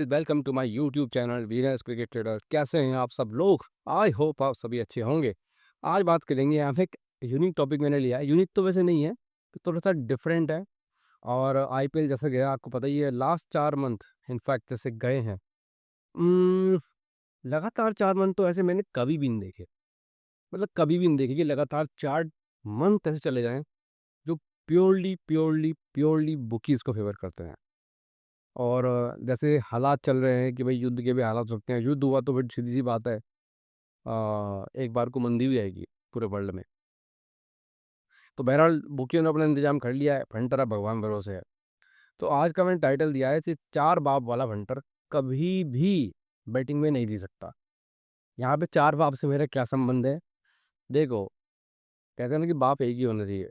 Welcome to my YouTube channel Venus cricket trader. कैसे हैं आप सब लोग? आई होप आप सभी अच्छे होंगे। आज बात करेंगे, यहाँ पे एक यूनिक टॉपिक मैंने लिया है। यूनिक तो वैसे नहीं है, थोड़ा सा डिफरेंट है। और आईपीएल जैसे गया, आपको पता ही है, लास्ट 4 मंथ इनफैक्ट जैसे गए हैं। उम्म, लगातार 4 मंथ तो ऐसे मैंने कभी भी नहीं देखे। मतलब कभी भी नहीं देखे कि लगातार 4 मंथ ऐसे चले जाएं, जो प्योरली प्योरली प्योरली बुकीज़ को फेवर करते हैं। और जैसे हालात चल रहे हैं कि भाई युद्ध के भी हालात हो सकते हैं। युद्ध हुआ तो फिर सीधी-सी बात है, एक बार को मंदी भी आएगी पूरे वर्ल्ड में। तो बहरहाल बुकियों ने अपना इंतज़ाम कर लिया है, फंटर अब भगवान भरोसे है। तो आज का मैंने टाइटल दिया है कि 4 बाप वाला फंटर कभी भी बैटिंग में नहीं जीत सकता। यहाँ पे 4 बाप से मेरा क्या संबंध है? देखो, कहते हैं ना कि बाप एक ही होना चाहिए।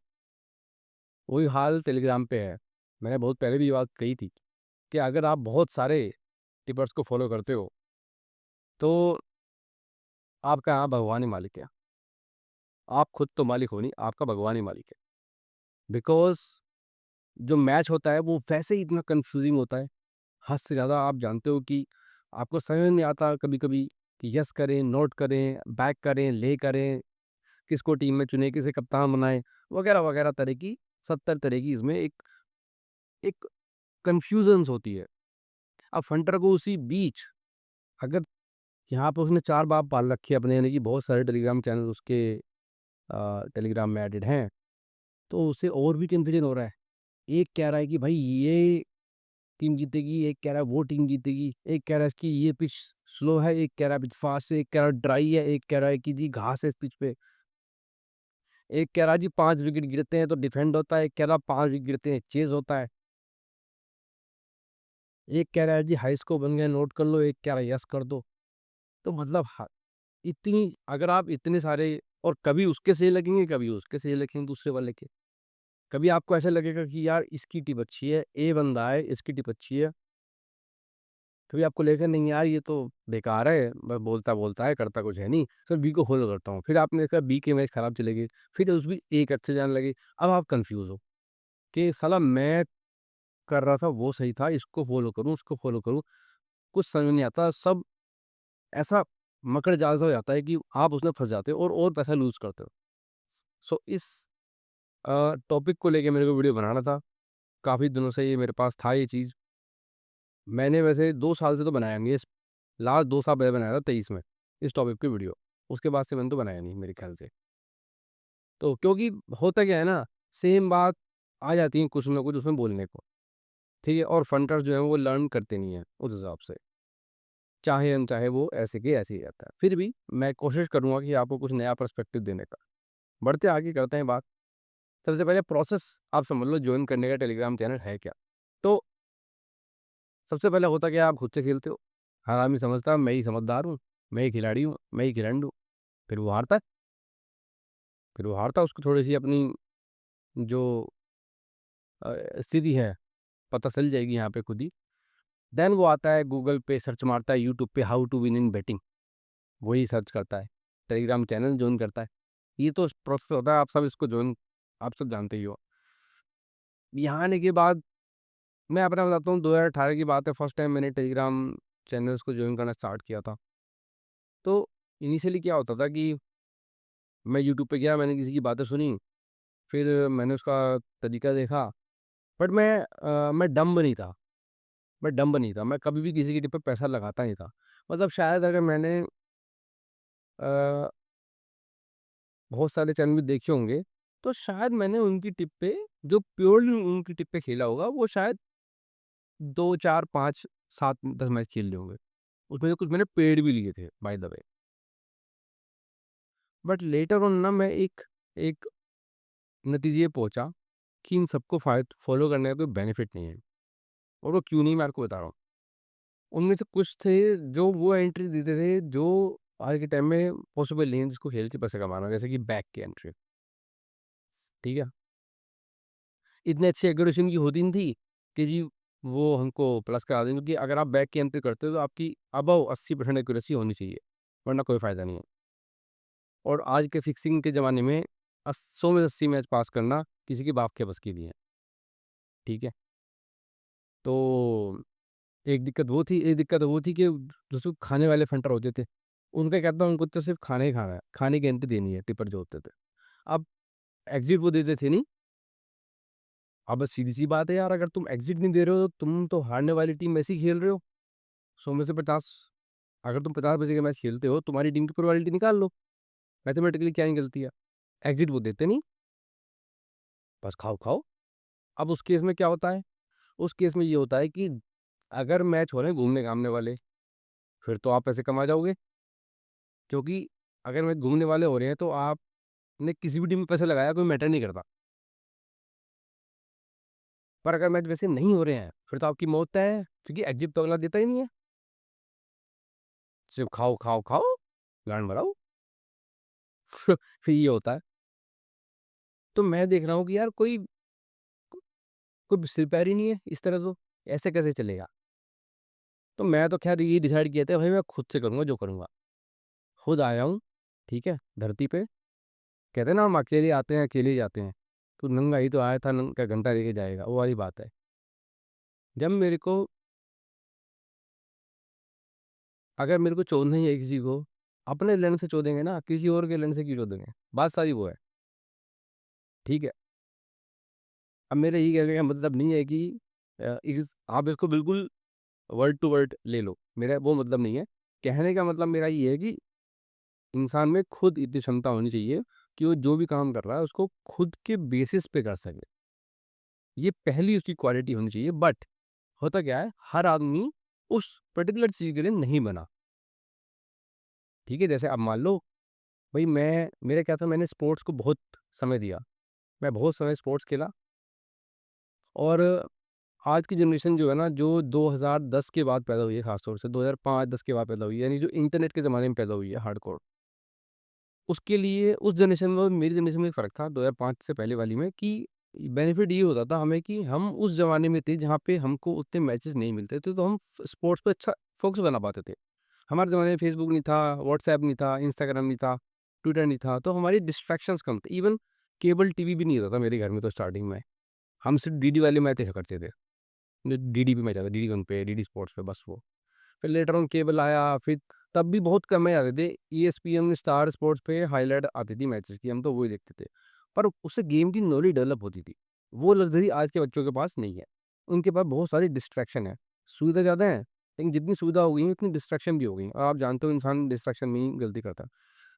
वही हाल टेलीग्राम पे है। मैंने बहुत पहले भी ये बात कही थी कि अगर आप बहुत सारे टिपर्स को फ़ॉलो करते हो, तो आपका यहाँ भगवान ही मालिक है। आप खुद तो मालिक हो नहीं, आपका भगवान ही मालिक है। बिकॉज़ जो मैच होता है वो वैसे ही इतना कन्फ्यूज़िंग होता है, हद से ज़्यादा। आप जानते हो कि आपको समझ नहीं आता कभी-कभी कि यस करें, नोट करें, बैक करें, ले करें, किसको टीम में चुनें, किसे कप्तान बनाएँ, वगैरह-वगैरह तरह की 70 तरह की इसमें एक एक कन्फ्यूज़न्स होती है। अब फंटर को उसी बीच, अगर यहाँ पे उसने 4 बाप पाल रखे हैं अपने, यानी कि बहुत सारे टेलीग्राम चैनल उसके टेलीग्राम में एडेड हैं, तो उसे और भी कन्फ्यूजन हो रहा है। एक कह रहा है कि भाई ये टीम जीतेगी, एक कह रहा है वो टीम जीतेगी, एक कह रहा है इसकी ये पिच स्लो है, एक कह रहा है पिच फास्ट है, एक कह रहा है ड्राई है, एक कह रहा है कि जी घास है इस पिच पे, एक कह रहा है जी 5 विकेट गिरते हैं तो डिफेंड होता है, एक कह रहा है 5 विकेट गिरते हैं चेज़ होता है, एक कह रहा है जी हाई स्कोर बन गया नोट कर लो, एक कह रहा है यस कर दो। तो मतलब इतनी, अगर आप इतने सारे, और कभी उसके सही लगेंगे, कभी उसके सही लगेंगे दूसरे वाले के। कभी आपको ऐसा लगेगा कि यार इसकी टिप अच्छी है, ए बंदा है, इसकी टिप अच्छी है। कभी आपको लगेगा नहीं यार ये तो बेकार है, ब बोलता-बोलता है, करता कुछ है नहीं, फिर बी को फ़ॉलो करता हूँ। फिर आपने देखा बी की मैच खराब चली गई, फिर उस भी ए के अच्छे जाने लगे। अब आप कन्फ्यूज़ हो कि साला मैं कर रहा था वो सही था, इसको फ़ॉलो करूँ, उसको फ़ॉलो करूँ, कुछ समझ नहीं आता। सब ऐसा मकड़ जाल सा हो जाता है कि आप उसमें फँस जाते हो और पैसा लूज़ करते हो। सो इस टॉपिक को लेके मेरे को वीडियो बनाना था। काफ़ी दिनों से ये मेरे पास था ये चीज़। मैंने वैसे 2 साल से तो बनाया नहीं है, इस लास्ट 2 साल पहले बनाया था 23 में, इस टॉपिक पे वीडियो। उसके बाद से मैंने तो बनाया नहीं मेरे ख़्याल से। तो क्योंकि होता क्या है ना, सेम बात आ जाती है कुछ ना कुछ उसमें बोलने को, ठीक है? और फंटर्स जो हैं वो लर्न करते नहीं हैं उस हिसाब से। चाहे अनचाहे वो ऐसे के ऐसे ही रहता है। फिर भी मैं कोशिश करूँगा कि आपको कुछ नया पर्सपेक्टिव देने का। बढ़ते आगे करते हैं बात। सबसे पहले प्रोसेस आप समझ लो जॉइन करने का टेलीग्राम चैनल है क्या? तो सबसे पहले होता क्या है, आप खुद से खेलते हो। हर आदमी समझता है मैं ही समझदार हूँ, मैं ही खिलाड़ी हूँ, मैं ही खिलाड़ी हूँ। फिर वो हारता है, फिर वो हारता है, उसको थोड़ी-सी अपनी जो स्थिति है पता चल जाएगी यहाँ पे खुद ही। देन वो आता है गूगल पे सर्च मारता है, यूट्यूब पे how to win in batting, वही सर्च करता है। टेलीग्राम चैनल जॉइन करता है। ये तो प्रोसेस होता है, आप सब इसको जॉइन, आप सब जानते ही हो। यहाँ आने के बाद मैं अपना बताता हूँ, 2018 की बात है, फर्स्ट टाइम मैंने टेलीग्राम चैनल्स को जॉइन करना स्टार्ट किया था। तो इनिशियली क्या होता था कि मैं यूट्यूब पे गया, मैंने किसी की बातें सुनी, फिर मैंने उसका तरीका देखा, बट मैं डम्ब नहीं था। मैं डम्ब नहीं था, मैं कभी भी किसी की टिप पे पैसा लगाता नहीं था। मतलब शायद अगर मैंने अ, बहुत सारे चैनल भी देखे होंगे, तो शायद मैंने उनकी टिप पे, जो प्योरली उनकी टिप पे खेला होगा, वो शायद 2, 4, 5, 7, 10 मैच खेल लिए होंगे। उसमें से कुछ मैंने पेड भी लिए थे by the way. But later on ना मैं एक एक नतीजे पे पहुँचा कि इन सबको फ़ॉलो करने का कोई बेनिफिट नहीं है, और वो क्यों नहीं, मैं आपको बता रहा हूँ। उनमें से कुछ थे जो वो एंट्री देते थे जो आज के टाइम में पॉसिबल नहीं है जिसको खेल के पैसे कमाना, जैसे कि बैक की एंट्री, ठीक है? इतनी अच्छी एक्यूरेसी की होती नहीं थी कि जी वो हमको प्लस करा दें, क्योंकि अगर आप बैक की एंट्री करते हो तो आपकी अबव 80% एक्यूरेसी होनी चाहिए, वरना कोई फ़ायदा नहीं है। और आज के फिक्सिंग के ज़माने में 100 में 80 मैच पास करना किसी के बाप के बस की नहीं है, ठीक है? तो एक दिक्कत वो थी कि जो खाने वाले फंटर होते थे, उनका क्या था, उनको तो सिर्फ़ खाना ही खाना है, खाने की एंट्री देनी है, टिपर जो होते थे। अब एग्ज़िट वो देते थे नहीं। अब सीधी-सी बात है यार, अगर तुम एग्ज़िट नहीं दे रहे हो, तो तुम तो हारने वाली टीम में ऐसे ही खेल रहे हो। 100 में से 50, अगर तुम 50 पैसे का मैच खेलते हो, तुम्हारी टीम की प्रोबेबिलिटी निकाल लो, मैथमेटिकली क्या निकलती है। एग्ज़िट वो देते नहीं, बस खाओ-खाओ। अब उस केस में क्या होता है, उस केस में ये होता है कि अगर मैच हो रहे हैं घूमने-घामने वाले, फिर तो आप पैसे कमा जाओगे, क्योंकि अगर मैच घूमने वाले हो रहे हैं, तो आपने किसी भी टीम में पैसे लगाया, कोई मैटर नहीं करता। पर अगर मैच वैसे नहीं हो रहे हैं, फिर तो आपकी मौत तय है, क्योंकि एग्ज़िट तो अगला देता ही नहीं है। सिर्फ़ खाओ, गांड भराओ। फिर ये होता है। तो मैं देख रहा हूँ कि यार कोई सिर-पैर ही नहीं है इस तरह तो, ऐसे कैसे चलेगा? तो मैं तो ख़ैर ये डिसाइड किया था भाई मैं खुद से करूँगा जो करूँगा। खुद आया हूँ, ठीक है, धरती पे। कहते हैं ना हम अकेले आते हैं, अकेले ही जाते हैं। तो नंगा ही तो आया था, नंगा घंटा लेके जाएगा, वो वाली बात है। जब मेरे को अगर मेरे को चोदना ही है किसी को, अपने लेंस से चोदेंगे ना, किसी और के लेंस से क्यों चोदेंगे? बात सारी वो है, ठीक है? अब मेरे ये कहने का मतलब नहीं है कि आप इसको बिल्कुल वर्ड टू वर्ड ले लो, मेरा वो मतलब नहीं है। कहने का मतलब मेरा ये है कि इंसान में खुद इतनी क्षमता होनी चाहिए कि वो जो भी काम कर रहा है उसको खुद के बेसिस पे कर सके। ये पहली उसकी क्वालिटी होनी चाहिए, बट होता क्या है, हर आदमी उस पर्टिकुलर चीज़ के लिए नहीं बना। ठीक है? जैसे अब मान लो भई मेरा क्या था, मैंने स्पोर्ट्स को बहुत समय दिया। मैं बहुत समय स्पोर्ट्स खेला, और आज की जनरेशन जो है ना, जो 2010 के बाद पैदा हुई है, ख़ास तौर से 2005-10 के बाद पैदा हुई है, यानी जो इंटरनेट के ज़माने में पैदा हुई है हार्डकोर, उसके लिए उस जनरेशन में और मेरी जनरेशन में एक फ़र्क था 2005 से पहले वाली में, कि बेनिफिट ये होता था हमें कि हम उस ज़माने में थे जहाँ पे हमको उतने मैचेस नहीं मिलते थे, तो हम स्पोर्ट्स पे अच्छा फ़ोकस बना पाते थे। हमारे ज़माने में फेसबुक नहीं था, व्हाट्सऐप नहीं था, इंस्टाग्राम नहीं था, ट्विटर नहीं था, तो हमारी डिस्ट्रैक्शंस कम थे। इवन केबल टीवी भी नहीं होता था मेरे घर में तो स्टार्टिंग में। हम सिर्फ़ डीडी वाले मैच देखा करते थे। जो डीडी पे मैच आता, डीडी वन पे, डीडी स्पोर्ट्स पे, बस वो। फिर लेटर ऑन केबल आया, फिर तब भी बहुत कम मैच आते थे। ईएसपीएन, स्टार स्पोर्ट्स पे हाइलाइट आती थी मैचेस की, हम तो वही देखते थे। पर उससे गेम की नॉलेज डेवलप होती थी। वो लग्ज़री आज के बच्चों के पास नहीं है। उनके पास बहुत सारी डिस्ट्रैक्शन है। सुविधा ज़्यादा है, लेकिन जितनी सुविधा हो गई है, उतनी डिस्ट्रैक्शन भी हो गई हैं, और आप जानते हो इंसान डिस्ट्रैक्शन में ही गलती करता है।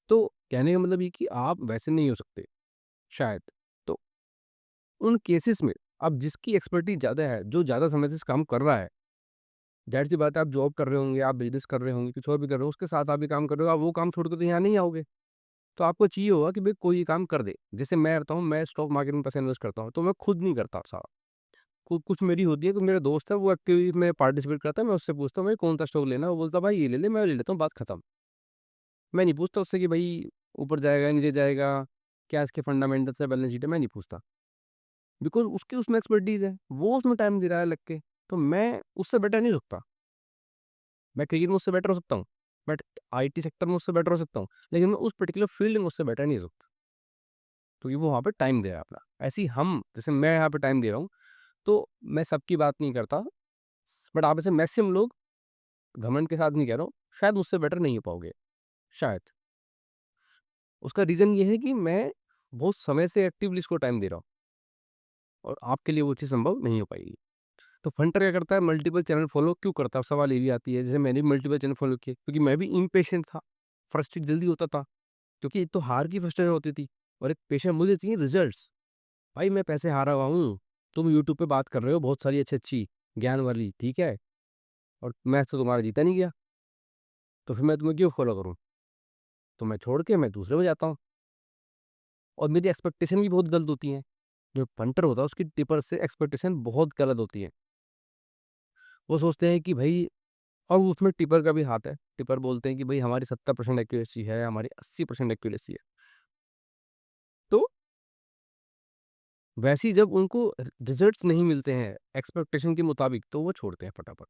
तो कहने का मतलब ये कि आप वैसे नहीं हो सकते, शायद। तो उन केसेस में अब जिसकी एक्सपर्टीज़ ज़्यादा है, जो ज़्यादा समय से इस काम कर रहा है, ज़ाहिर-सी बात है, आप जॉब कर रहे होंगे, आप बिज़नेस कर रहे होंगे, कुछ और भी कर रहे हो, उसके साथ आप भी काम कर रहे हो, आप वो काम छोड़ के तो यहाँ नहीं आओगे। तो आपको चाहिए होगा कि भई कोई ये काम कर दे। जैसे मैं रहता हूँ, मैं स्टॉक मार्केट में पैसा इन्वेस्ट करता हूँ, तो मैं खुद नहीं करता सारा। कुछ मेरी होती है कि मेरा दोस्त है, वो एक्टिवली में पार्टिसिपेट करता है, मैं उससे पूछता हूँ, भाई कौन-सा स्टॉक लेना है? वो बोलता है, भाई ये ले ले, मैं ले लेता हूँ, बात खत्म। मैं नहीं पूछता उससे कि भई ऊपर जाएगा, नीचे जाएगा, क्या इसके फंडामेंटल्स है, बैलेंस शीट है, मैं नहीं पूछता। बिकॉज़ उसकी उसमें एक्सपर्टीज़ है, वो उसमें टाइम दे रहा है लग के, तो मैं उससे बेटर नहीं हो सकता। मैं क्रिकेट में उससे बेटर हो सकता हूँ, बट आईटी सेक्टर में उससे बेटर हो सकता हूँ, लेकिन मैं उस पर्टिकुलर फील्ड में उससे बेटर नहीं हो सकता, क्योंकि वो वहाँ पे टाइम दे रहा है अपना। ऐसे ही हम जैसे मैं यहाँ पे टाइम दे रहा हूँ, तो मैं सबकी बात नहीं करता, बट आप में से मैक्सिमम लोग, घमंड के साथ नहीं कह रहा हूँ, शायद मुझसे बेटर नहीं हो पाओगे, शायद। उसका रीज़न ये है कि मैं बहुत समय से एक्टिवली इसको टाइम दे रहा हूँ, और आपके लिए वो चीज़ संभव नहीं हो पाएगी। तो फंटर क्या करता है, मल्टीपल चैनल फॉलो क्यों करता है? अब सवाल ये भी आती है, जैसे मैंने भी मल्टीपल चैनल फॉलो किए, क्योंकि मैं भी इम्पेशेंट था, फ्रस्ट्रेट जल्दी होता था, क्योंकि एक तो हार की फ्रस्ट्रेशन होती थी, और एक पेशेंट, मुझे चाहिए रिजल्ट्स। भाई मैं पैसे हारा हुआ हूँ, तुम यूट्यूब पे बात कर रहे हो बहुत सारी अच्छी-अच्छी, ज्ञान वाली, ठीक है? और मैच तो तुम्हारा जीता नहीं गया, तो फिर मैं तुम्हें क्यों फॉलो करूँ? तो मैं छोड़ के मैं दूसरे पे जाता हूँ, और मेरी एक्सपेक्टेशन भी बहुत गलत होती हैं। जो फंटर होता है उसकी टिपर से एक्सपेक्टेशन बहुत गलत होती है। वो सोचते हैं कि भई, और उसमें टिपर का भी हाथ है। टिपर बोलते हैं कि भई हमारी 70% एक्यूरेसी है, हमारी 80% एक्यूरेसी है। तो वैसे ही जब उनको रिजल्ट्स नहीं मिलते हैं एक्सपेक्टेशन के मुताबिक, तो वो छोड़ते हैं फटाफट।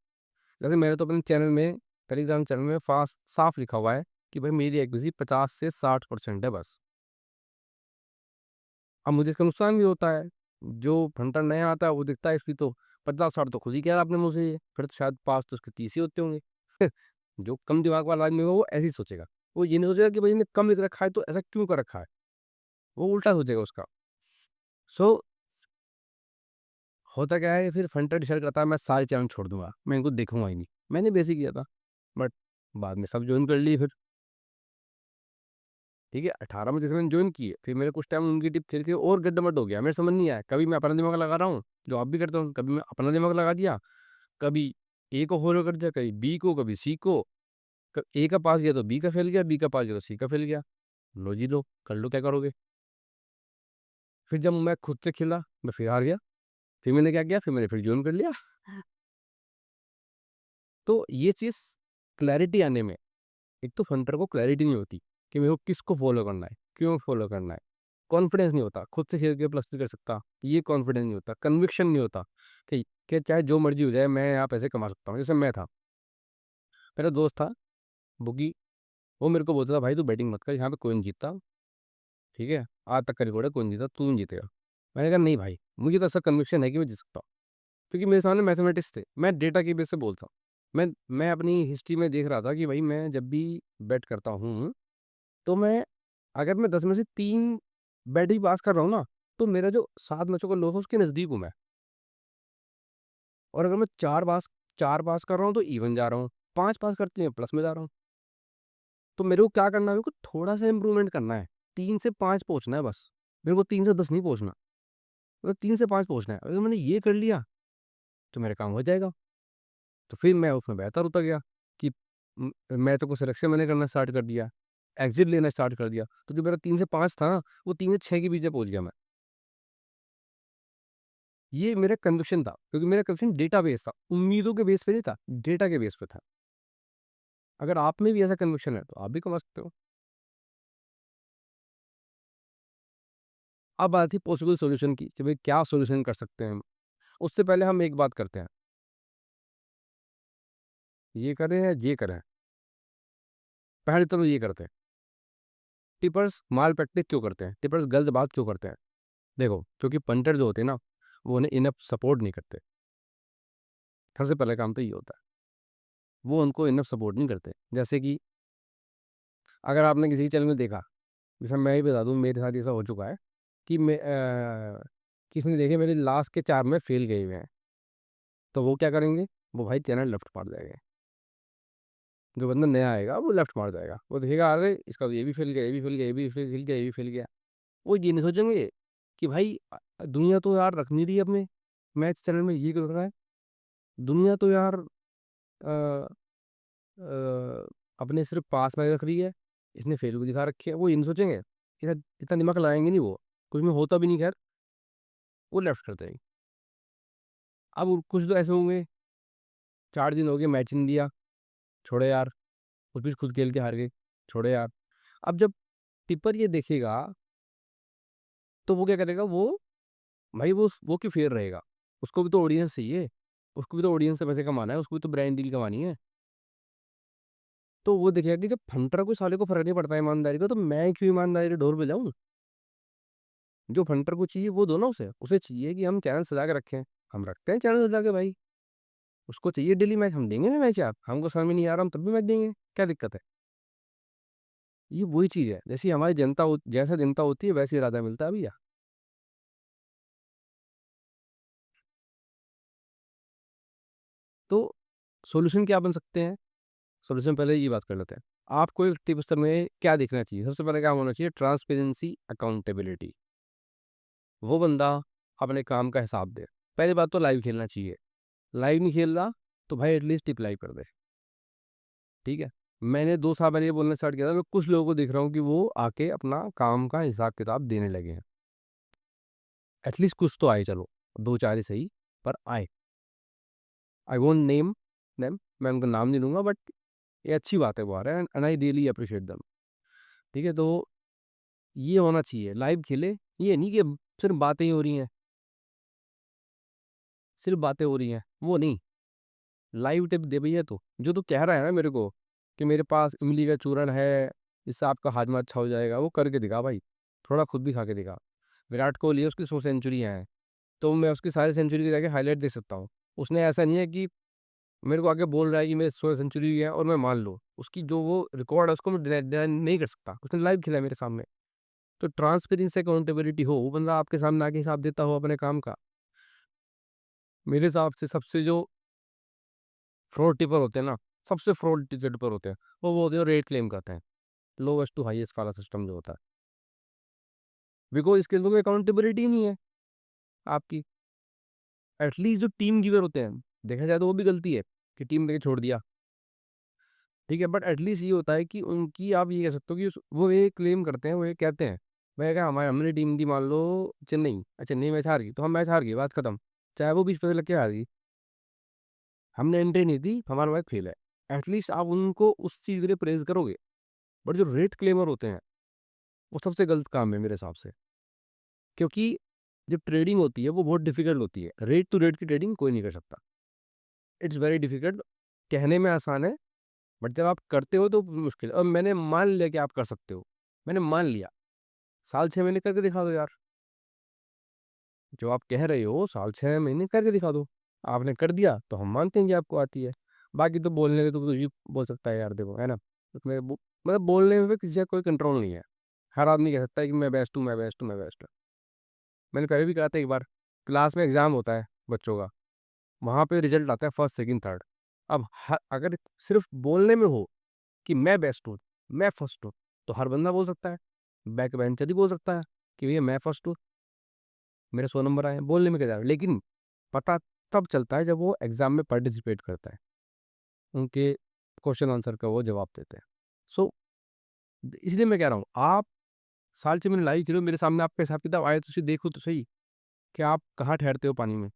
जैसे मैंने तो अपने चैनल में, टेलीग्राम चैनल में फास साफ लिखा हुआ है कि भाई मेरी एक्यूरेसी 50 से 60% है बस। अब मुझे इसका नुकसान भी होता है। जो फंटर नया आता है वो दिखता है इसकी तो 50-60 तो खुद ही कह रहा अपने मुँह से ये, फिर तो शायद पास तो उसके 30 ही होते होंगे। जो कम दिमाग वाला आदमी होगा वो ऐसे ही सोचेगा। वो ये नहीं सोचेगा कि भाई इसने कम लिख रखा है तो ऐसा क्यों कर रखा है? वो उल्टा सोचेगा उसका। सो होता क्या है, फिर फंटर डिसाइड करता है मैं सारे चैनल छोड़ दूँगा, मैं इनको देखूँगा ही नहीं। मैंने भी ऐसे ही किया था, बट बाद में सब जॉइन कर लिए फिर। ठीक है, 18 में जैसे मैंने जॉइन किए, फिर मेरे कुछ टाइम उनकी टिप खेल के और गड्ढा-मड हो गया। मेरे समझ नहीं आया, कभी मैं अपना दिमाग लगा रहा हूँ, जो आप भी करते हो, कभी मैं अपना दिमाग लगा दिया, कभी ए को फॉलो कर दिया, कभी बी को, कभी सी को। ए का पास गया तो बी का फेल गया, बी का पास गया तो सी का फेल गया। लो जी लो, कर लो क्या करोगे? फिर जब मैं खुद से खेला, मैं फिर हार गया। फिर मैंने क्या किया, फिर मैंने फिर जॉइन कर लिया। तो ये चीज़ क्लैरिटी आने में, एक तो फंटर को क्लैरिटी नहीं होती कि मेरे को किसको फॉलो करना है, क्यों फॉलो करना है। कॉन्फिडेंस नहीं होता, खुद से खेल के प्लस 3 कर सकता, ये कॉन्फिडेंस नहीं होता, कन्विक्शन नहीं होता कि चाहे जो मर्ज़ी हो जाए, मैं यहाँ पैसे कमा सकता हूँ। जैसे मैं था, मेरा दोस्त था बुगी, वो मेरे को बोलता था, "भाई तू बैटिंग मत कर, यहाँ पे कोई नहीं जीतता, ठीक है? आज तक का रिकॉर्ड है, कोई नहीं जीता, तू नहीं जीतेगा।" मैंने कहा, "नहीं भाई, मुझे तो ऐसा कन्विक्शन है कि मैं जीत सकता हूँ।" क्योंकि मेरे सामने मैथमेटिक्स थे, मैं डेटा की बेस पे बोलता हूँ। मैं अपनी हिस्ट्री में देख रहा था कि भाई मैं जब भी बेट करता हूँ, तो मैं अगर मैं 10 में से 3 बेट ही पास कर रहा हूँ ना, तो मेरा जो 7 मैचों का लॉस है उसके नज़दीक हूँ मैं। और अगर मैं 4 पास कर रहा हूँ तो इवन जा रहा हूँ, 5 पास करते हैं प्लस में जा रहा हूँ। तो मेरे को क्या करना है, मेरे को थोड़ा-सा इम्प्रूवमेंट करना है, 3 से 5 पहुँचना है बस। मेरे को 3 से 10 नहीं पहुँचना, मतलब 3 से 5 पहुँचना है। अगर मैंने ये कर लिया, तो मेरा काम हो जाएगा। तो फिर मैं उसमें बेहतर होता गया कि मैचों को सिलेक्शन मैंने करना स्टार्ट कर दिया, एग्ज़िट लेना स्टार्ट कर दिया। तो जो मेरा 3 से 5 था ना, वो 3 से 6 के बीच में पहुँच गया मैं। ये मेरा कन्विक्शन था, क्योंकि मेरा कन्विक्शन डेटा बेस था, उम्मीदों के बेस पे नहीं था, डेटा के बेस पे था। अगर आप में भी ऐसा कन्विक्शन है, तो आप भी कमा सकते हो। अब आती है पॉसिबल सॉल्यूशन की कि भाई क्या सॉल्यूशन कर सकते हैं हम? उससे पहले हम एक बात करते हैं, ये करें या ये करें? पहले तो ये करते हैं, टिपर्स माल प्रैक्टिस क्यों करते हैं? टिपर्स गलत बात क्यों करते हैं? देखो, क्योंकि पंटर जो होते हैं ना, वो उन्हें इनफ सपोर्ट नहीं करते। सबसे पहला काम तो ये होता है। वो उनको इनफ सपोर्ट नहीं करते। जैसे कि अगर आपने किसी चैनल में देखा, जैसे मैं ही बता दूँ मेरे साथ ऐसा हो चुका है कि किसी ने देखे मेरे लास्ट के 4 में फेल गए हुए हैं, तो वो क्या करेंगे? वो भाई चैनल लेफ्ट मार देंगे। जो बंदा नया आएगा वो लेफ्ट मार जाएगा। वो देखेगा अरे! इसका तो ये भी फेल गया, ये भी फेल गया, ये भी फेल गया, ये भी फेल गया। वो ये नहीं सोचेंगे कि भाई दुनिया तो यार रख नहीं रही है अपने मैथ चैनल में, ये क्यों कर रहा है? दुनिया तो यार अ अ, अपने सिर्फ़ पास में रख रही है, इसने फेल भी दिखा रखी है। वो ये नहीं सोचेंगे, इतना इतना दिमाग लगाएँगे नहीं वो, कुछ में होता भी नहीं खैर, वो लेफ्ट कर देंगे। अब कुछ तो ऐसे होंगे, 4 दिन हो गए मैच नहीं दिया, छोड़ो यार, उस बीच खुद खेल के हार गए, छोड़ो यार। अब जब टिप्पर ये देखेगा, तो वो क्या करेगा, वो भाई वो क्यों फेर रहेगा? उसको भी तो ऑडियंस चाहिए, उसको भी तो ऑडियंस से पैसे कमाना है, उसको भी तो ब्रांड डील कमानी है। तो वो देखेगा कि जब फंटर को साले को फ़र्क नहीं पड़ता ईमानदारी का, तो मैं क्यों ईमानदारी के ढोल बजाऊँ? जो फंटर को चाहिए वो दो ना उसे। उसे चाहिए कि हम चैनल सजा के रखें। हम रखते हैं चैनल सजा के भाई। उसको चाहिए डेली मैच, हम देंगे ना मैच आप। हमको समझ में नहीं आ रहा, हम तब भी मैच देंगे। क्या दिक्कत है? ये वही चीज़ है। जैसी हमारी जनता हो जैसा जनता होती है वैसे ही इरादा मिलता है भैया। तो सॉल्यूशन क्या बन सकते हैं? सॉल्यूशन पहले ये बात कर लेते हैं। आपको एक टिप स्तर में क्या देखना चाहिए? सबसे पहले क्या होना चाहिए? Transparency, accountability. वो बंदा अपने काम का हिसाब दे। पहली बात तो लाइव खेलना चाहिए। लाइव नहीं खेल रहा, तो भाई एटलीस्ट टिप लाइव कर दे। ठीक है? मैंने 2 साल पहले ये बोलना स्टार्ट किया था, मैं कुछ लोगों को देख रहा हूँ कि वो आके अपना काम का हिसाब-किताब देने लगे हैं। एटलीस्ट कुछ तो आए चलो, 2-4 ही सही, पर आए। आई वोंट नेम देम, मैं उनका नाम नहीं लूँगा, बट ये अच्छी बात है वो आ रहे हैं and I really appreciate them. ठीक है? तो ये होना चाहिए, लाइव खेले, ये नहीं कि सिर्फ़ बातें ही हो रही हैं, सिर्फ़ बातें हो रही हैं, वो नहीं। लाइव टिप दे भैया तू। जो तू कह रहा है ना मेरे को कि मेरे पास इमली का चूरन है, इससे आपका हाजमा अच्छा हो जाएगा, वो करके दिखा भाई। थोड़ा खुद भी खा के दिखा। विराट कोहली है, उसकी 100 सेंचुरियाँ हैं। तो मैं उसकी सारी सेंचुरी की जाके हाईलाइट देख सकता हूँ। उसने ऐसा नहीं है कि मेरे को आके बोल रहा है कि मेरे 16 सेंचुरी है और मैं मान लूँ। उसकी जो वो रिकॉर्ड है उसको मैं डिनाई नहीं कर सकता। उसने लाइव खेला है मेरे सामने। तो ट्रांसपेरेंसी, अकाउंटेबिलिटी हो, वो बंदा आपके सामने आके हिसाब देता हो अपने काम का। मेरे हिसाब से सबसे जो फ्रॉड टिपर होते हैं ना, सबसे फ्रॉड टिपर होते हैं, वो होते हैं रेट क्लेम करते हैं। लोवेस्ट टू हाईएस्ट वाला सिस्टम जो होता है। बिकॉज़ इसके अंदर कोई अकाउंटेबिलिटी नहीं है आपकी। एटलीस्ट जो टीम गिवर होते हैं, देखा जाए तो वो भी गलती है कि टीम देके छोड़ दिया। ठीक है, बट एटलीस्ट ये होता है कि उनकी आप ये कह सकते हो कि वो ये क्लेम करते हैं, वो ये कहते हैं, मैं क्या हमारी हमने टीम थी मान लो चेन्नई, चेन्नई मैच हार गई तो हम मैच हार गए, बात खत्म। चाहे वो 20 पैसे लग के हार गई, हमने एंट्री नहीं दी, हमारा मैच फेल है। एटलीस्ट आप उनको उस चीज़ के लिए प्रेज़ करोगे। बट जो रेट क्लेमर होते हैं, वो सबसे गलत काम है मेरे हिसाब से। क्योंकि जब ट्रेडिंग होती है वो बहुत डिफिकल्ट होती है। रेट टू रेट की ट्रेडिंग कोई नहीं कर सकता। It's very difficult. कहने में आसान है, बट जब आप करते हो तो मुश्किल है। और मैंने मान लिया कि आप कर सकते हो। मैंने मान लिया। साल 6 महीने करके दिखा दो यार। जो आप कह रहे हो साल 6 महीने करके दिखा दो। आपने कर दिया तो हम मानते हैं कि आपको आती है। बाकी तो बोलने के तो कुछ भी बोल सकता है यार, देखो है ना। उसमें मतलब बोलने में भी किसी का कोई कंट्रोल नहीं है। हर आदमी कह सकता है कि मैं बेस्ट हूँ, मैं बेस्ट हूँ, मैं बेस्ट हूँ। मैंने पहले भी कहा था एक बार, क्लास में एग्जाम होता है बच्चों का, वहाँ पे रिजल्ट आता है फर्स्ट, सेकंड, थर्ड। अब अगर सिर्फ बोलने में हो कि मैं बेस्ट हूँ, मैं फर्स्ट हूँ, तो हर बंदा बोल सकता है। बैक बेंचर ही बोल सकता है कि भैया मैं फर्स्ट हूँ, मेरे 100 नंबर आए हैं। बोलने में क्या जा रहा है, लेकिन पता तब चलता है जब वो एग्जाम में पार्टिसिपेट करता है, उनके क्वेश्चन आंसर का वो जवाब देते हैं। सो इसलिए मैं कह रहा हूँ, आप साल से मैंने लाइव खेलो, मेरे सामने आपका हिसाब किताब आए तो उसे देखो तो सही कि आप कहाँ ठहरते हो पानी में।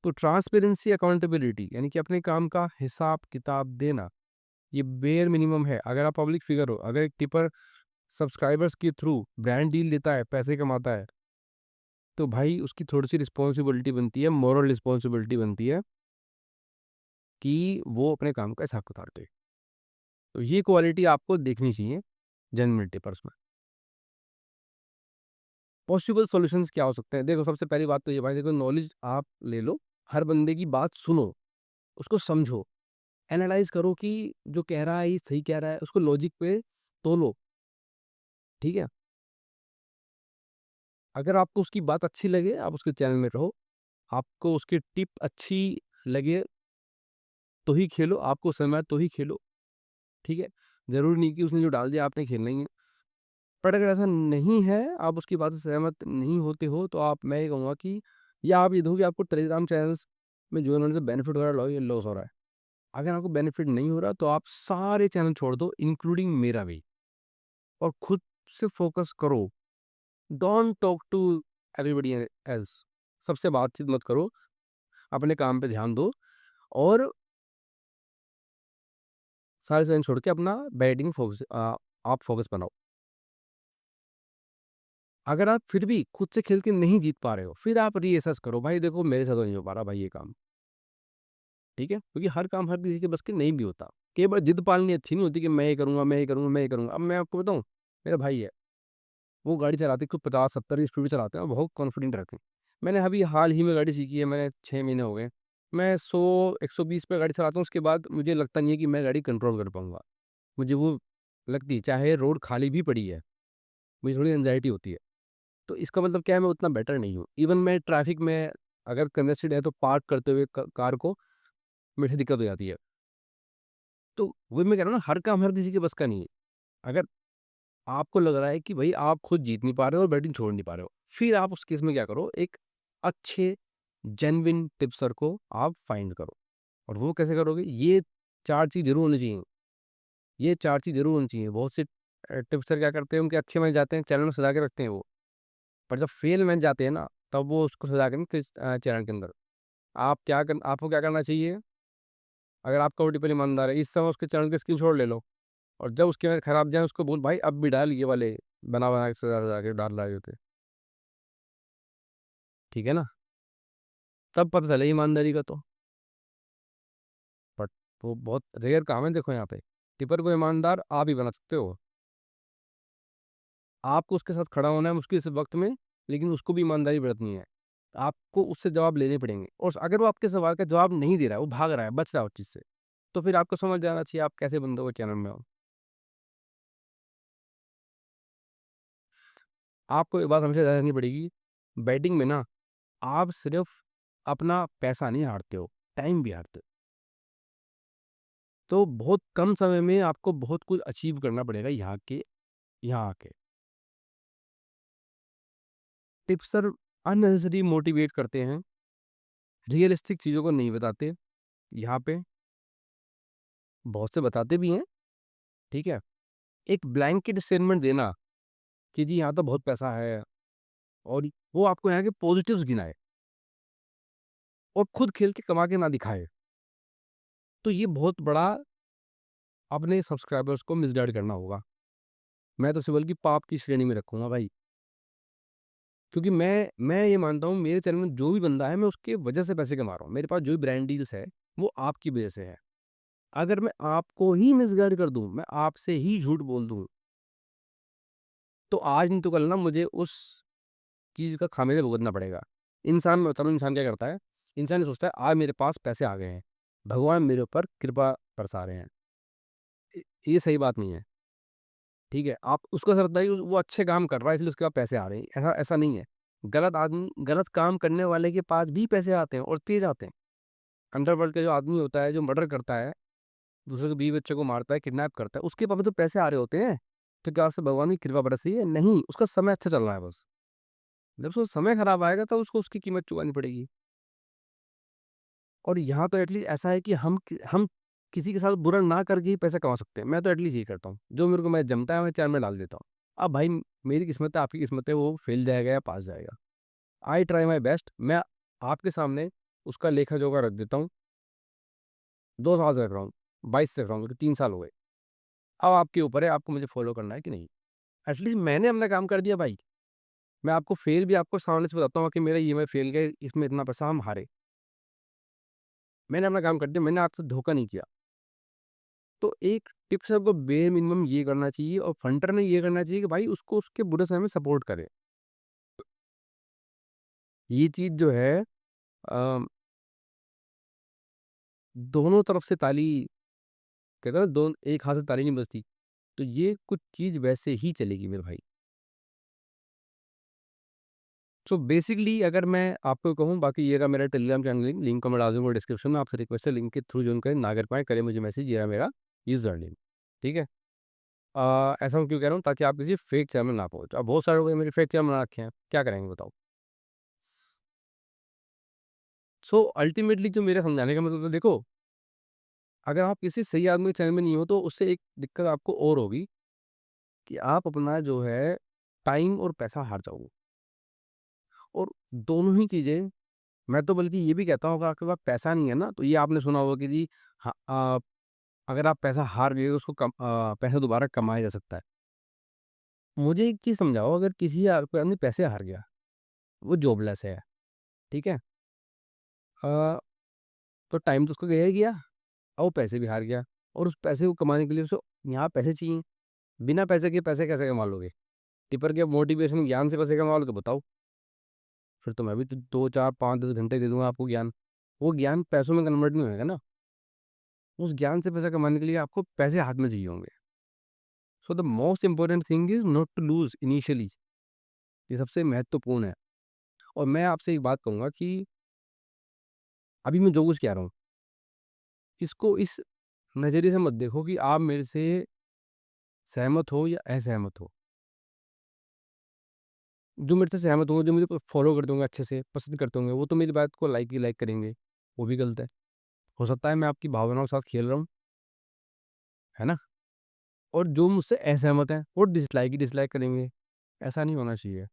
तो ट्रांसपेरेंसी, अकाउंटेबिलिटी यानी कि अपने काम का हिसाब किताब देना, ये बेयर मिनिमम है। अगर आप पब्लिक फिगर हो, अगर एक टिपर सब्सक्राइबर्स के थ्रू ब्रांड डील लेता है, पैसे कमाता है, तो भाई उसकी थोड़ी-सी रिस्पॉन्सिबिलिटी बनती है, मॉरल रिस्पॉन्सिबिलिटी बनती है कि वो अपने काम का हिसाब किताब दे। तो ये क्वालिटी आपको देखनी चाहिए जेन्युइन टिपर्स में। पॉसिबल सॉल्यूशंस क्या हो सकते हैं? देखो, सबसे पहली बात तो ये भाई, देखो नॉलेज आप ले लो, हर बंदे की बात सुनो, उसको समझो, एनालाइज़ करो कि जो कह रहा है ये सही कह रहा है, उसको लॉजिक पे तोलो, ठीक है? अगर आपको उसकी बात अच्छी लगे, आप उसके चैनल में रहो, आपको उसकी टिप अच्छी लगे तो ही खेलो, आपको समझ में आए तो ही खेलो, ठीक है? ज़रूरी नहीं कि उसने जो डाल दिया आपने खेलना ही है। बट अगर ऐसा नहीं है, आप उसकी बात से सहमत नहीं होते हो, तो आप मैं ये कहूँगा कि या आप ये देखो कि आपको टेलीग्राम चैनल्स में ज्वाइन होने से बेनिफिट हो रहा है या लॉस हो रहा है। अगर आपको बेनिफिट नहीं हो रहा, तो आप सारे चैनल छोड़ दो, इंक्लूडिंग मेरा भी, और खुद से फ़ोकस करो। Don't talk to everybody else. सबसे बातचीत मत करो, अपने काम पे ध्यान दो और सारे चैनल छोड़ के अपना बैटिंग फोकस आप फोकस बनाओ। अगर आप फिर भी खुद से खेल के नहीं जीत पा रहे हो, फिर आप रीअसेस करो, भाई देखो मेरे से तो नहीं हो पा रहा भाई ये काम, ठीक है? क्योंकि हर काम हर किसी के बस की नहीं भी होता। कई बार जिद पालनी अच्छी नहीं होती कि मैं ये करूँगा, मैं ये करूँगा, मैं ये करूँगा। अब मैं आपको बताऊँ, मेरा भाई है, वो गाड़ी चलाते खूब 50-70 की स्पीड में चलाते हैं और बहुत कॉन्फिडेंट रहते हैं। मैंने अभी हाल ही में गाड़ी सीखी है, मैंने 6 महीने हो गए। मैं 100-120 पे गाड़ी चलाता हूँ, उसके बाद मुझे लगता नहीं है कि मैं गाड़ी कंट्रोल कर पाऊँगा। मुझे वो लगती है, चाहे रोड खाली भी पड़ी है, मुझे थोड़ी एंग्ज़ायटी होती है। तो इसका मतलब क्या है, मैं उतना बेटर नहीं हूँ। इवन मैं ट्रैफ़िक में अगर कंजेस्टेड है तो पार्क करते हुए क कार को मेरे से दिक्कत हो जाती है। तो वही मैं कह रहा हूँ ना, हर काम हर किसी के बस का नहीं है। अगर आपको लग रहा है कि भई आप खुद जीत नहीं पा रहे हो और बैटिंग छोड़ नहीं पा रहे हो, फिर आप उस केस में क्या करो, एक अच्छे जेन्युइन टिप्सर को आप फाइंड करो। और वो कैसे करोगे? ये 4 चीज़ ज़रूर होनी चाहिए। ये 4 चीज़ ज़रूर होनी चाहिए। बहुत से टिप्सर क्या करते हैं, उनके अच्छे मैच जाते हैं, चैनल में सजा के रखते हैं वो। पर जब फेल मैच जाते हैं ना, तब वो उसको सजा के नहीं रखते चैनल के अंदर। आपको क्या करना चाहिए? अगर आपका वो टिप्पर ईमानदार है, इस समय उसके चैनल के स्क्रीनशॉट ले लो और जब उसके मैच खराब जाएँ, उसको बोल भाई अब भी डाल ये वाले बना-बना के सजा-सजा के डाल रहा है जो तू। ठीक है ना? तब पता चले ईमानदारी का तो। बट वो बहुत रेयर काम है देखो यहाँ पे। टिप्पर को ईमानदार आप ही बना सकते हो। आपको उसके साथ खड़ा होना है मुश्किल से वक़्त में, लेकिन उसको भी ईमानदारी बरतनी है। आपको उससे जवाब लेने पड़ेंगे और अगर वो आपके सवाल का जवाब नहीं दे रहा है, वो भाग रहा है, बच रहा है उस चीज़ से, तो फिर आपको समझ जाना चाहिए आप कैसे बंदों के चैनल में हो। आपको एक बात हमेशा याद रखनी पड़ेगी, बैटिंग में ना आप सिर्फ़ अपना पैसा नहीं हारते हो, टाइम भी हारते हो। तो बहुत कम समय में आपको बहुत कुछ अचीव करना पड़ेगा यहाँ आके। टिप्स सर अननेसेसरी मोटिवेट करते हैं, रियलिस्टिक चीज़ों को नहीं बताते। यहाँ पे बहुत से बताते भी हैं, ठीक है? एक ब्लैंकेट स्टेटमेंट देना कि जी यहाँ तो बहुत पैसा है और वो आपको यहाँ के पॉजिटिव्स गिनाए और खुद खेल के कमा के ना दिखाए। तो ये बहुत बड़ा अपने सब्सक्राइबर्स को मिसगाइड करना होगा। मैं तो सिर्फ़ बल्कि पाप की श्रेणी में रखूँगा भाई। क्योंकि मैं ये मानता हूँ मेरे चैनल में जो भी बंदा है मैं उसके वजह से पैसे कमा रहा हूँ। मेरे पास जो भी ब्रांड डील्स है, वो आपकी वजह से है। अगर मैं आपको ही मिसगाइड कर दूँ, मैं आपसे ही झूठ बोल दूँ, तो आज नहीं तो कल ना मुझे उस चीज़ का खामियाज़ा भुगतना पड़ेगा। इंसान मैं बताता हूँ इंसान क्या करता है? इंसान ये सोचता है आज मेरे पास पैसे आ गए हैं, भगवान मेरे ऊपर कृपा बरसा रहे हैं। ये सही बात नहीं है, ठीक है? आप उसको ऐसा लगता है कि वो अच्छे काम कर रहा है इसलिए उसके पास पैसे आ रहे हैं, ऐसा ऐसा नहीं है। गलत काम करने वाले के पास भी पैसे आते हैं और तेज़ आते हैं। अंडरवर्ल्ड का जो आदमी होता है, जो मर्डर करता है, दूसरे के बीवी-बच्चों को मारता है, किडनैप करता है, उसके पास भी तो पैसे आ रहे होते हैं। तो क्या उससे भगवान की कृपा बरस रही है? नहीं, उसका समय अच्छा चल रहा है बस। जब उसका समय खराब आएगा तब उसको उसकी कीमत चुकानी पड़ेगी। और यहाँ तो एटलीस्ट ऐसा है कि हम किसी के साथ बुरा ना करके ही पैसा कमा सकते हैं। मैं तो एटलीस्ट यही करता हूँ। जो मेरे को मैच जमता है मैं चैनल में डाल देता हूँ। अब भाई मेरी किस्मत है, आपकी किस्मत है, वो फेल जाएगा या पास जाएगा। I try my best. मैं आपके सामने उसका लेखा-जोखा रख देता हूँ। 2 साल से रख रहा हूँ, 22 से रख रहा हूँ, 3 साल हो गए। अब आपके ऊपर है, आपको मुझे फ़ॉलो करना है कि नहीं। एटलीस्ट मैंने अपना काम कर दिया भाई। मैं आपको फेल भी आपको सामने से बताता हूँ कि मेरा ये मैं फेल गए, इसमें इतना पैसा हम हारे। मैंने अपना काम कर दिया, मैंने आपसे धोखा नहीं किया। तो एक टिप्स आपको बेयर मिनिमम ये करना चाहिए और फंटर ने ये करना चाहिए कि भाई उसको उसके बुरे समय में सपोर्ट करे। ये चीज़ जो है अ, दोनों तरफ से ताली कहते हैं ना दो एक हाथ से ताली नहीं बजती। तो ये कुछ चीज़ वैसे ही चलेगी मेरे भाई। सो बेसिकली अगर मैं आपको कहूँ बाकी ये रहा मेरा टेलीग्राम चैनल लिंक को मैं डाल दूँगा डिस्क्रिप्शन में। आपसे रिक्वेस्ट है लिंक के थ्रू जॉइन करें, ना कर पाएँ करें मुझे मैसेज, ये रहा मेरा यूज़र नेम। ठीक है? ऐसा मैं क्यों कह रहा हूँ ताकि आप किसी फेक चैनल में ना पहुँचो। अब बहुत सारे लोगों ने मेरे फेक चैनल बना रखे हैं, क्या करेंगे बताओ? सो अल्टीमेटली जो मेरा समझाने का मतलब है देखो, अगर आप किसी सही आदमी के चैनल में नहीं हो तो उससे एक दिक्कत आपको और होगी कि आप अपना जो है टाइम और पैसा हार जाओगे। और दोनों ही चीज़ें मैं तो बल्कि ये भी कहता हूँ अगर आपके पास पैसा नहीं है ना तो ये आपने सुना होगा कि जी हाँ, अगर आप पैसा हार गए उसको पैसा दोबारा कमाया जा सकता है। मुझे एक चीज़ समझाओ अगर किसी कोई आदमी पैसे हार गया, वो जॉबलेस है, ठीक है? अ, तो टाइम तो उसका गया ही गया और वो पैसे भी हार गया और उस पैसे को कमाने के लिए उसको यहाँ पैसे चाहिए। बिना पैसे के पैसे कैसे कमा लोगे? टिपर के मोटिवेशन ज्ञान से पैसे कमा लो तो बताओ? फिर तो मैं भी तो 2, 4, 5, 10 घंटे दे दूँगा आपको ज्ञान। वो ज्ञान पैसों में कन्वर्ट नहीं होएगा ना। उस ज्ञान से पैसा कमाने के लिए आपको पैसे हाथ में चाहिए होंगे। So the most important thing is not to lose initially. ये सबसे महत्वपूर्ण है। और मैं आपसे एक बात कहूँगा कि अभी मैं जो कुछ कह रहा हूँ, इसको इस नज़रिए से मत देखो कि आप मेरे से सहमत हो या असहमत हो। जो मेरे से सहमत होंगे, जो मुझे फ़ॉलो करते होंगे अच्छे से, पसंद करते होंगे, वो तो मेरी बात को लाइक ही लाइक करेंगे। वो भी गलत है। हो सकता है मैं आपकी भावनाओं के साथ खेल रहा हूँ, है ना? और जो मुझसे असहमत हैं, वो डिसलाइक ही डिसलाइक करेंगे। ऐसा नहीं होना चाहिए।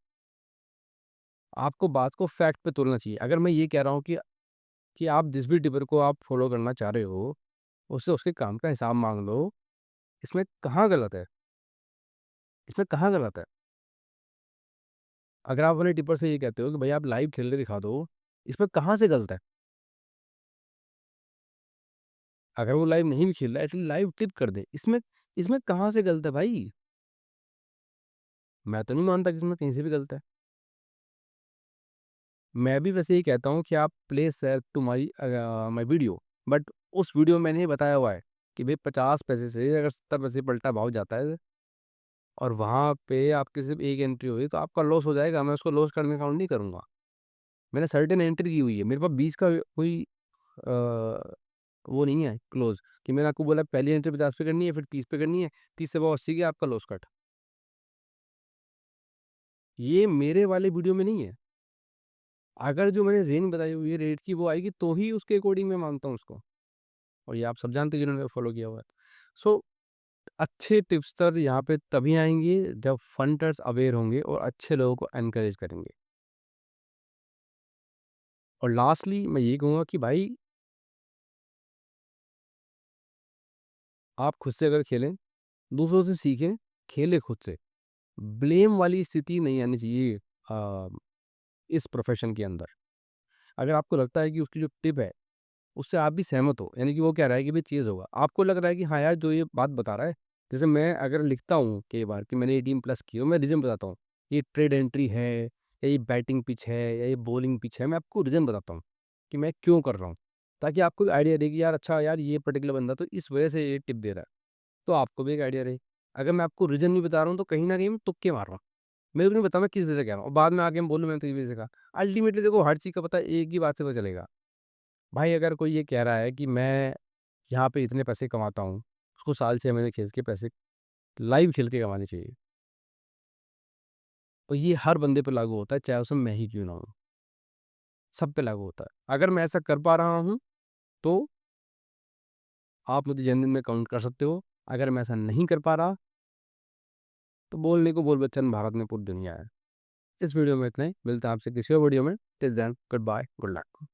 आपको बात को फैक्ट पे तोलना चाहिए। अगर मैं ये कह रहा हूँ कि आप जिस भी टिपर को आप फ़ॉलो करना चाह रहे हो, उससे उसके काम का हिसाब माँग लो, इसमें कहाँ गलत है? इसमें कहाँ गलत है? अगर आप अपने टिपर से ये कहते हो कि भई आप लाइव खेल के दिखा दो, इसमें कहाँ से गलत है? अगर वो लाइव नहीं भी खेल रहा है, एटलीस्ट लाइव क्लिप कर दे। इसमें इसमें कहाँ से गलत है भाई? मैं तो नहीं मानता कि इसमें कहीं से भी गलत है। मैं भी वैसे ही कहता हूँ कि आप please share to my video, but उस वीडियो में मैंने ये बताया हुआ है कि भई 50 पैसे से अगर 70 पैसे पलटा भाव जाता है और वहाँ पे आपकी सिर्फ़ 1 एंट्री हुई तो आपका लॉस हो जाएगा, मैं उसको लॉस करने काउंट नहीं करूँगा। मैंने सर्टेन एंट्री की हुई है, मेरे पास 20 का कोई अ, वो नहीं है क्लोज़ कि मैंने आपको बोला पहली एंट्री 50 पे करनी है, फिर 30 पे करनी है, 30 से 80 की आपका लॉस कट। ये मेरे वाले वीडियो में नहीं है। अगर जो मैंने रेंज बताई हुई है रेट की वो आएगी तो ही उसके अकॉर्डिंग मैं मानता हूँ उसको, और ये आप सब जानते हैं जिन्होंने फॉलो किया हुआ है। सो अच्छे टिप्सटर यहाँ पे तभी आएँगे जब फंडर्स अवेयर होंगे और अच्छे लोगों को एनकरेज करेंगे। और लास्टली मैं ये कहूँगा कि भाई आप खुद से अगर खेलें, दूसरों से सीखें, खेलें खुद से। ब्लेम वाली स्थिति नहीं आनी चाहिए अ, इस प्रोफ़ेशन के अंदर। अगर आपको लगता है कि उसकी जो टिप है, उससे आप भी सहमत हो, यानी कि वो कह रहा है कि भई चेज़ होगा। आपको लग रहा है कि हाँ यार, जो ये बात बता रहा है, जैसे मैं अगर लिखता हूँ कई बार कि मैंने 18 प्लस की हो, मैं रीज़न बताता हूँ। ये ट्रेड एंट्री है, या ये बैटिंग पिच है, या ये बॉलिंग पिच है, मैं आपको रीज़न बताता हूँ कि मैं क्यों कर रहा हूँ। ताकि आपको एक आइडिया रहे कि यार अच्छा यार, ये पर्टिकुलर बंदा तो इस वजह से ये टिप दे रहा है, तो आपको भी एक आइडिया रहे। अगर मैं आपको रीज़न नहीं बता रहा हूँ, तो कहीं न कहीं मैं तुक्के मार रहा हूँ। मेरे को नहीं पता मैं किस वजह से कह रहा हूँ, और बाद में आके मैं बोलूँ मैंने तो इस वजह से कहा। अल्टीमेटली देखो, हर चीज़ का पता एक ही बात से पता चलेगा। भाई अगर कोई ये कह रहा है कि मैं यहाँ पे इतने पैसे कमाता हूँ, उसको साल 6 महीने खेल के पैसे लाइव खेल के कमाने चाहिए। और ये हर बंदे पे लागू होता है, चाहे उसमें मैं ही क्यों ना हूँ, सब पे लागू होता है। अगर मैं ऐसा कर पा रहा हूँ, तो आप मुझे जेनुइन में काउंट कर सकते हो। अगर मैं ऐसा नहीं कर पा रहा, तो बोलने को बोल बच्चन भारत में पूरी दुनिया है। इस वीडियो में इतना ही, मिलते हैं आपसे किसी और वीडियो में। Till then good bye, good luck.